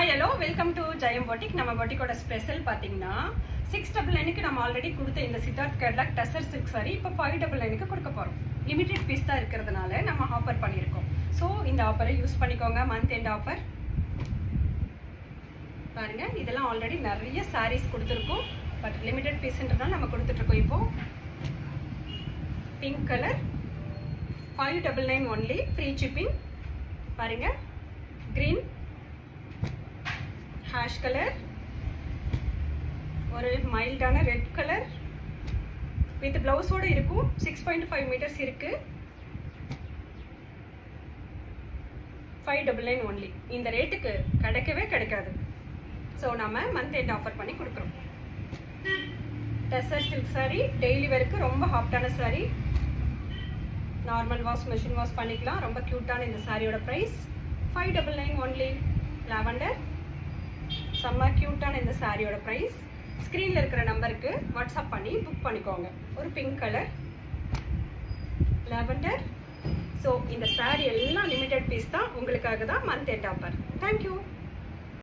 Hi hello welcome to Jayam boutique. நம்ம பொட்டிக்கோட special பார்த்தீங்கன்னா 699க்கு நம்ம ஆல்ரெடி கொடுத்த இந்த Siddharth catalogue tussar silk sorry இப்போ 599க்கு கொடுக்க போகிறோம். லிமிடெட் பீஸ் தான் இருக்கிறதுனால நம்ம ஆஃபர் பண்ணியிருக்கோம். ஸோ இந்த ஆஃபரை யூஸ் பண்ணிக்கோங்க. மந்த் எண்ட் ஆஃபர் பாருங்க. இதெல்லாம் ஆல்ரெடி நிறைய சாரீஸ் கொடுத்துருக்கோம். பட் லிமிடெட் பீஸ்ன்றதுனால நம்ம கொடுத்துட்ருக்கோம். இப்போ pink colour 599 only, free shipping. பாருங்க, கிரீன், ஹேஷ் கலர், ஒரு மைல்டான ரெட் கலர் வித் பிளவுஸோடு இருக்கும். 6.5 மீட்டர்ஸ் இருக்கு. 599 ஒன்லி. இந்த ரேட்டுக்கு கிடைக்கவே கிடைக்காது. ஸோ நம்ம மந்த் எண்ட் ஆஃபர் பண்ணி கொடுக்குறோம். டசர் சில்க் சாரி டெய்லி வேருக்கு ரொம்ப ஹாப்டான sari. Normal wash, machine wash பண்ணிக்கலாம். ரொம்ப க்யூட்டான இந்த சாரியோட ப்ரைஸ் 599 ஒன்லி. லாவெண்டர், செம்ம க்யூட்டான இந்த சாரியோட ப்ரைஸ். ஸ்க்ரீனில் இருக்கிற நம்பருக்கு வாட்ஸ்அப் பண்ணி புக் பண்ணிக்கோங்க. ஒரு பிங்க் கலர், லாவெண்டர். ஸோ இந்த சாரி எல்லாம் லிமிடெட் பீஸ் தான், உங்களுக்காக தான் மந்த் எண்ட் ஆஃபர். தேங்க்யூ.